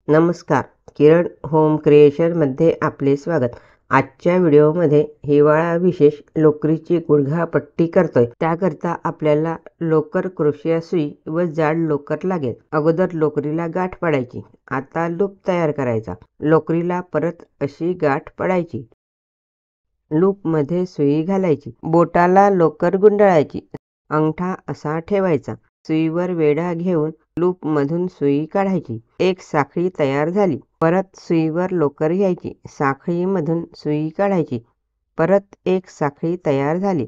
नमस्कार, किरण होम क्रिएशनमध्ये आपले स्वागत. आजच्या व्हिडिओमध्ये हिवाळा विशेष लोकरीची गुडघापट्टी करतोय. त्याकरता आपल्याला लोकर, क्रोशिया सुई व जाड लोकर लागेल. अगोदर लोकरीला गाठ पडायची. आता लूप तयार करायचा. लोकरीला परत अशी गाठ पडायची. लूपमध्ये सुई घालायची. बोटाला लोकर गुंडाळायची. अंगठा असा ठेवायचा. सुईवर वेढा घेऊन लूप मधून सुई काढायची. एक साखळी तयार झाली. परत सुईवर लोकर घ्यायची. साखळीमधून सुई काढायची. परत एक साखळी तयार झाली.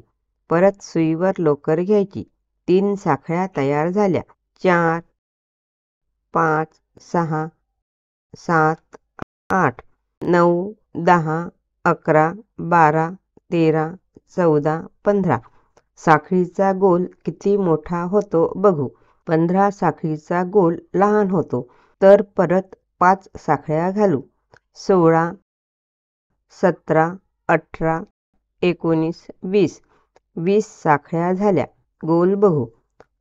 परत सुईवर लोकर घ्यायची. 3 साखळ्या तयार झाल्या. 4, 5, 6, 7, 8, 9, 10, 11, 12, 13, 14, 15. साखळीचा गोल किती मोठा होतो बघू. 15 साखळीचा गोल लहान होतो तर परत 5 साखळ्या घालू. 16, 17, 18, 19, 20. 20 साखळ्या झाल्या. गोल बघू.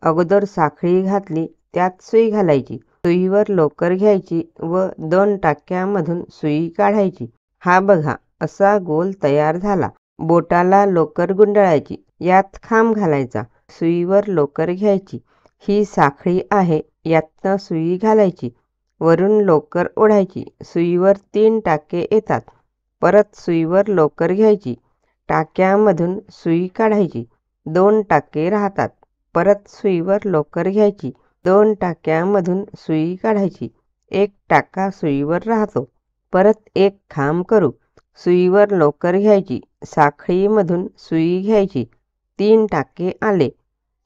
अगोदर साखळी घातली, त्यात सुई घालायची. सुईवर लोकर घ्यायची व 2 टाक्यामधून सुई काढायची. हा बघा, असा गोल तयार झाला. बोटाला लोकर गुंडाळायची. यात खांब घालायचा. सुईवर लोकर घ्यायची. ही साखळी आहे, यातनं सुई घालायची. वरून लोकर ओढायची. सुईवर 3 टाके येतात. परत सुईवर लोकर घ्यायची. टाक्यामधून सुई काढायची. 2 टाके राहतात. परत सुईवर लोकर घ्यायची. 2 टाक्यामधून सुई काढायची. 1 टाका सुईवर राहतो. परत एक खांब करू. सुईवर लोकर घ्यायची. साखळीमधून सुई घ्यायची. 3 टाके आले.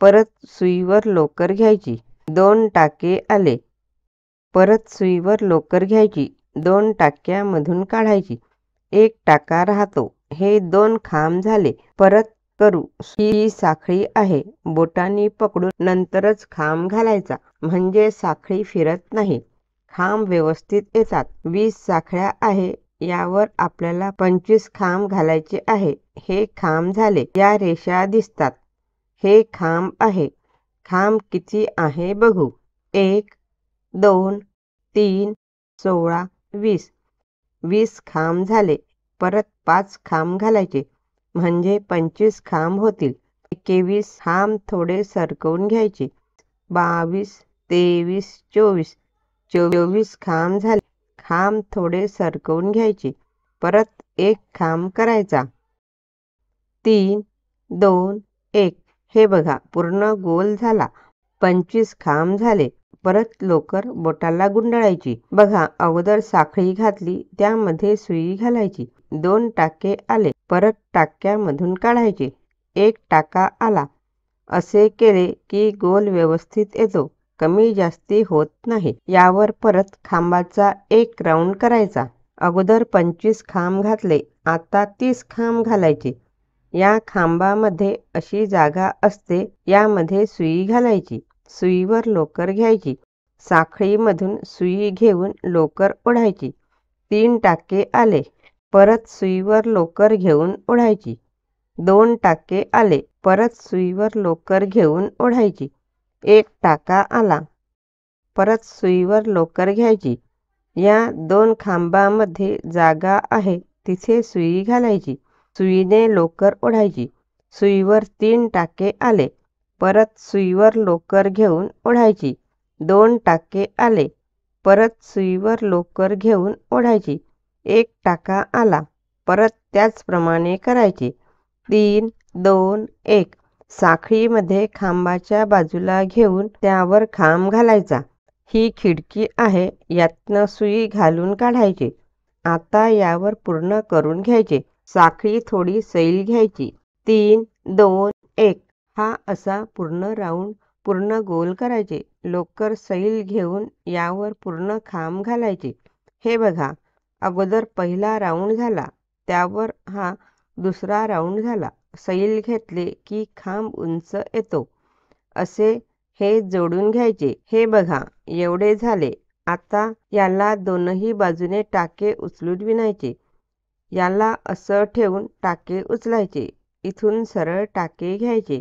परत सुईवर लोकर घ्यायची. 2 टाके आले. परत सुईवर लोकर घ्यायची. 2 टाक्यामधून काढायची. 1 टाका राहतो. हे 2 खांब झाले. परत करू. ही साखळी आहे. बोटांनी पकडून नंतरच खांब घालायचा, म्हणजे साखळी फिरत नाही. खांब व्यवस्थित येतात. 20 साखळ्या आहे. यावर आपल्याला 25 खांब घालायचे आहे. हे खांब झाले. या रेषा दिसतात. हे खांब आहे. खांब किती आहे बघू. 1, 2, 3, 16, 20. 20 खांब झाले. परत 5 खांब घालायचे, म्हणजे 25 खांब होतील. 21 खांब थोडे सरकवून घ्यायचे. 22, 23, 24. 24 खांब झाले. खांब थोडे सरकवून घ्यायचे. परत 1 खांब करायचा. 3, 2, 1. हे बघा, पूर्ण गोल झाला. 25 खांब झाले. परत लोकर बोटाला गुंडाळायची. बघा, अगोदर साखळी घातली, त्यामध्ये सुई घालायची. 2 टाके आले. परत टाक्यामधून काढायचे. 1 टाका आला. असे केले की गोल व्यवस्थित येतो. कमी जास्ती होत नाही. यावर परत खांबाचा 1 राऊंड करायचा. अगोदर 25 खांब घातले. आता 30 खांब घालायचे. या खांबामध्ये अशी जागा असते. यामध्ये सुई घालायची. सुईवर लोकर घ्यायची. साखळीमधून सुई घेऊन लोकर ओढायची. 3 टाके आले. परत सुईवर लोकर घेऊन ओढायची. 2 टाके आले. परत सुईवर लोकर घेऊन ओढायची. 1 टाका आला. परत सुईवर लोकर घ्यायची. या 2 खांबामध्ये जागा आहे, तिथे सुई घालायची. सुईने लोकर ओढायची. सुईवर 3 टाके आले. परत सुईवर लोकर घेऊन ओढायची. 2 टाके आले. परत सुईवर लोकर घेऊन ओढायची. 1 टाका आला. परत त्याचप्रमाणे करायचे. 3, 2, 1. साखळीमध्ये खांबाच्या बाजूला घेऊन त्यावर खांब घालायचा. ही खिडकी आहे. यातनं सुई घालून काढायचे. आता यावर पूर्ण करून घ्यायचे. साखळी थोडी सैल घ्यायची. 3, 2, 1. हा असा पूर्ण राऊंड, पूर्ण गोल करायचे. लोकर सैल घेऊन यावर पूर्ण खांब घालायचे. हे बघा, अगोदर पहिला राऊंड झाला. त्यावर हा दुसरा राऊंड झाला. सैल घेतले की खांब उंच येतो. असे हे जोडून घ्यायचे. हे बघा, एवढे झाले. आता याला दोनही बाजूने टाके उचलून विणायचे. याला असं ठेवून टाके उचलायचे. इथून सरळ टाके घ्यायचे.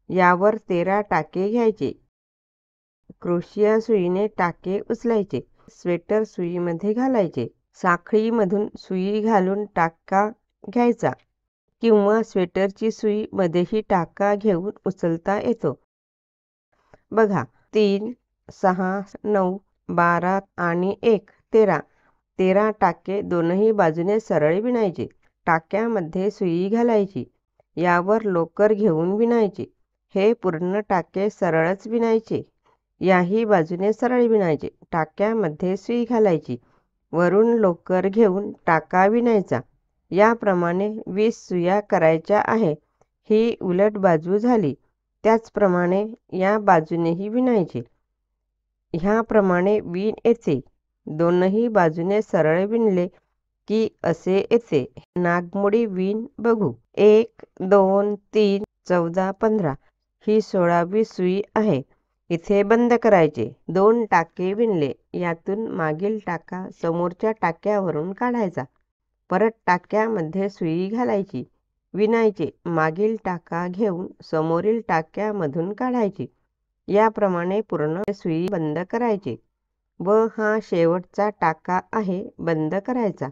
यावर 13 टाके घ्यायचे. क्रोशिया सुईने टाके उचलायचे. स्वेटर सुईमध्ये घालायचे. साखळीमधून सुई घालून टाका घ्यायचा किंवा स्वेटरची सुई मध्येही टाका घेऊन उचलता येतो. बघा 3, 6, 9, 12 आणि 1, 13. 13 टाके दोनही बाजूने सरळ विणायचे. टाक्यामध्ये सुई घालायची. यावर लोकर घेऊन विणायचे. हे पूर्ण टाके सरळच विणायचे. याही बाजूने सरळ विणायचे. टाक्यामध्ये सुई घालायची. वरून लोकर घेऊन टाका विणायचा. याप्रमाणे 20 सुया करायच्या आहे. ही उलट बाजू झाली. त्याचप्रमाणे या बाजूनेही विणायचे. ह्याप्रमाणे विण येते. दोनही बाजूने सरळ विणले की असे येते. नागमोडी विण बघू. 1, 2, 3, 14, 15 ही 16वी सुई आहे. इथे बंद करायचे. 2 टाके विणले. यातून मागील टाका समोरच्या टाक्यावरून काढायचा. परत टाक्यामध्ये सुई घालायची. विणायचे. मागील टाका घेऊन समोरील टाक्यामधून काढायची. याप्रमाणे पूर्ण सुई बंद करायची व हा शेवटचा टाका आहे बंद करायचा.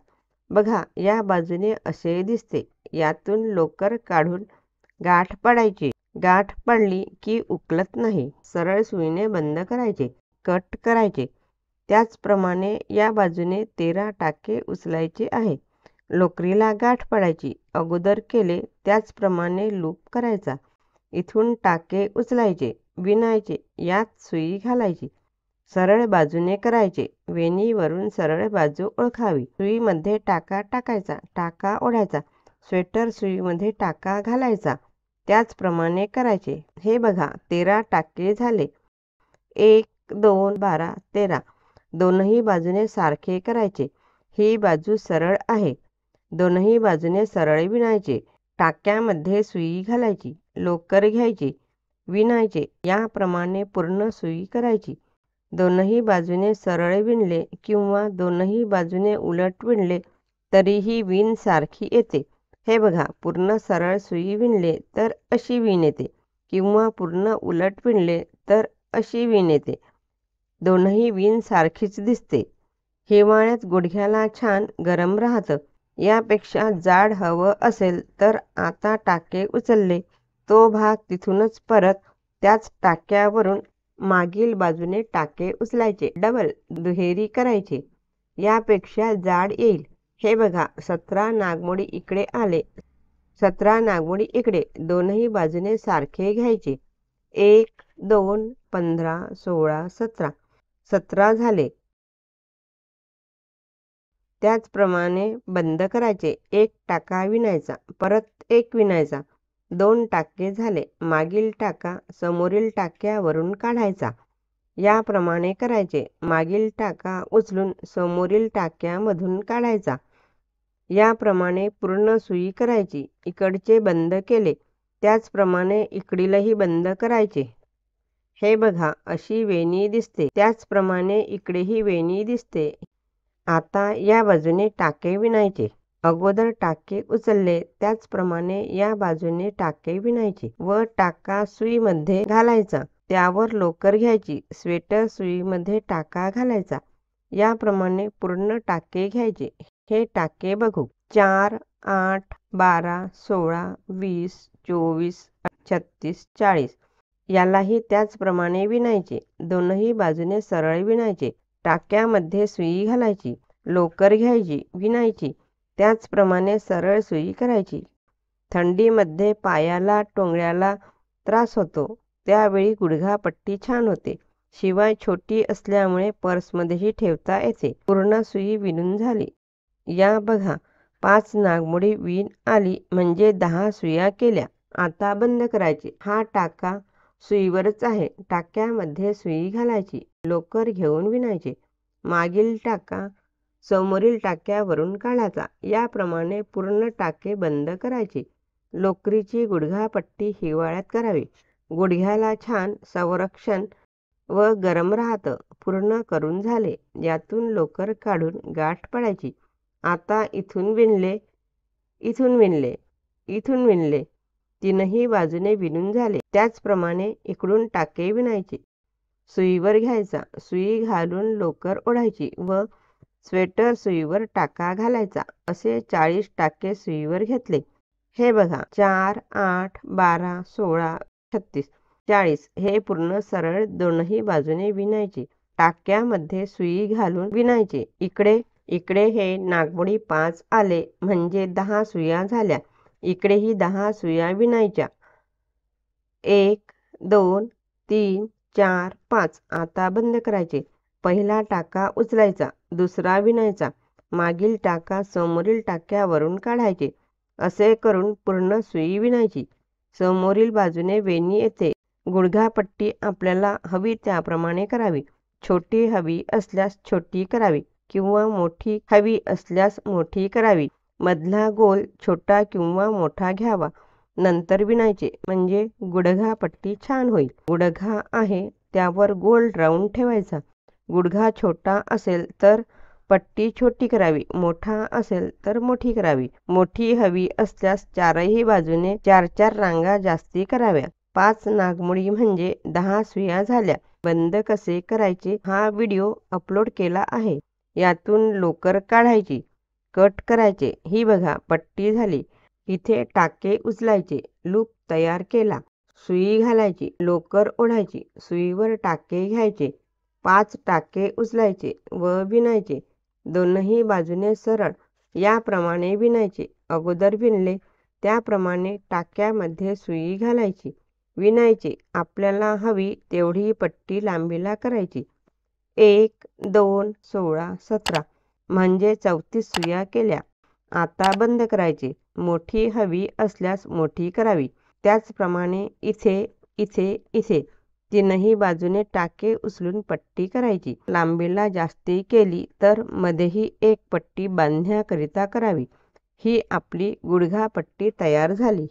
बघा या बाजूने असे दिसते. यातून लोकर काढून गाठ पाडायची. गाठ पडली की उकलत नाही. सरळ सुईने बंद करायचे. कट करायचे. त्याचप्रमाणे या बाजूने 13 टाके उचलायचे आहे. लोकरीला गाठ पाडायची. अगोदर केले त्याचप्रमाणे लूप करायचा. इथून टाके उचलायचे. विणायचे. यात सुई घालायची. सरळ बाजूने करायचे. वेणीवरून सरळ बाजू ओळखावी. सुईमध्ये टाका टाकायचा. टाका ओढायचा. स्वेटर सुईमध्ये टाका घालायचा. त्याचप्रमाणे करायचे. हे बघा 13 टाके झाले. 1, 2, 12, 13. दोनही बाजूने सारखे करायचे. ही बाजू सरळ आहे. दोनही बाजूने सरळ विणायचे. टाक्यामध्ये सुई घालायची. लोकर घ्यायची. विणायचे. याप्रमाणे पूर्ण सुई करायची. दोनही बाजूने सरळ विणले किंवा दोनही बाजूने उलट विणले तरीही विण सारखी येते. हे बघा पूर्ण सरळ सुई विणले तर अशी विण येते किंवा पूर्ण उलट विणले तर अशी विण येते. दोनही विण सारखीच दिसते. हिवाळ्यात गुडघ्याला छान गरम राहतं. यापेक्षा जाड हवं असेल तर आता टाके उचलले तो भाग तिथूनच परत त्याच टाक्यावरून मागील बाजूने टाके उचलायचे. डबल दुहेरी करायचे. यापेक्षा जाड येईल. हे बघा 17 नागमोडी इकडे आले. 17 नागमोडी इकडे. दोनही बाजूने सारखे घ्यायचे. 1, 2, 15, 16, 17. 17 झाले. त्याचप्रमाणे बंद करायचे. 1 टाका विणायचा. परत 1 विणायचा. 2 टाके झाले. मागील टाका समोरील टाक्यावरून काढायचा. याप्रमाणे करायचे. मागील टाका उचलून समोरील टाक्यामधून काढायचा. याप्रमाणे पूर्ण सुई करायची. इकडचे बंद केले त्याचप्रमाणे इकडीलही बंद करायचे. हे बघा अशी वेणी दिसते. त्याचप्रमाणे इकडेही वेणी दिसते. आता या बाजूने टाके विणायचे. अगोदर टाके उचलले त्याचप्रमाणे या बाजूने टाके विणायचे व टाका सुईमध्ये घालायचा. त्यावर लोकर घ्यायची. स्वेटर सुईमध्ये टाका घालायचा. याप्रमाणे पूर्ण टाके घ्यायचे. हे टाके बघू. 4, 8, 12, 16, 20, 24, 36, 40. यालाही त्याचप्रमाणे विणायचे. दोनही बाजूने सरळ विणायचे. टाक्यामध्ये सुई घालायची. लोकर घ्यायची. विणायची. त्याचप्रमाणे सरळ सुई करायची. थंडीमध्ये पायाला टोंगळ्याला त्रास होतो त्यावेळी गुडघापट्टी छान होते. शिवाय छोटी असल्यामुळे पर्समध्येही ठेवता येते. पूर्ण सुई विणून झाली. या बघा 5 नागमोडी विण आली म्हणजे 10 सुया केल्या. आता बंद करायचे. हा टाका सुईवरच आहे. टाक्यामध्ये सुई घालायची. लोकर घेऊन विणायचे. मागील टाका समोरील टाक्यावरून काढायचा. याप्रमाणे पूर्ण टाके बंद करायचे. लोकरीची गुडघापट्टी हिवाळ्यात करावी. गुडघ्याला छान संरक्षण व गरम राहतं. पूर्ण करून झाले. यातून लोकर काढून गाठ पडायची. आता इथून विणले, इथून विणले, इथून विणले. तीनही बाजूने विणून झाले. त्याचप्रमाणे इकडून टाके विणायचे. सुईवर घ्यायचा, सुई घालून लोकर ओढायची व स्वेटर सुईवर टाका घालायचा. असे 40 टाके सुईवर घेतले. हे बघा 4, 8, 12, 16, 36, 40 हे पूर्ण सरळ दोनही बाजूने विणायचे. टाक्यामध्ये सुई घालून विणायचे. इकडे हे नागमोडी 5 आले म्हणजे 10 सुया झाल्या. इकडेही 10 सुया विणायच्या. 1, 2, 3, 4, 5. आता बंद करायचे. पहिला टाका उचलायचा, दुसरा विणायचा, मागील टाका समोरील टाक्यावरून काढायचे. असे करून पूर्ण सुई विणायची. समोरील बाजूने वेणी येते. गुडघापट्टी आपल्याला हवी त्याप्रमाणे करावी. छोटी हवी असल्यास छोटी करावी किंवा मोठी हवी असल्यास मोठी करावी. मधला गोल छोटा किंवा मोठा घ्यावा. नंतर विणायचे म्हणजे गुडघापट्टी छान होईल. गुडघा आहे त्यावर गोल राऊंड ठेवायचा. गुडघा छोटा असेल तर पट्टी छोटी करावी, मोठा असेल तर मोठी करावी. मोठी हवी असल्यास चारही बाजूने 4-4 रांगा जास्ती कराव्या. 5 नागमोडी म्हणजे 10 सुया झाल्या. बंद कसे करायचे हा व्हिडिओ अपलोड केला आहे. यातून लोकर काढायची, कट करायचे. ही बघा पट्टी झाली. इथे टाके उचलायचे. लूप तयार केला. सुई घालायची, लोकर ओढायची, सुईवर टाके घ्यायचे. 5 टाके उचलायचे व विणायचे. दोनही बाजूने सरळ याप्रमाणे विणायचे. अगोदर विणले त्याप्रमाणे टाक्यामध्ये सुई घालायची, विणायचे. आपल्याला हवी तेवढी पट्टी लांबीला करायची. 1, 2, 16, 17 म्हणजे 34 सुया केल्या. आता बंद करायचे. मोठी हवी असल्यास मोठी करावी. त्याचप्रमाणे इथे इथे इथे तीनही बाजूने टाके उचलून पट्टी करायची. लांबीला जास्ती केली तर मध्येही एक पट्टी बांधण्याकरिता करावी. ही आपली गुडघापट्टी तयार झाली.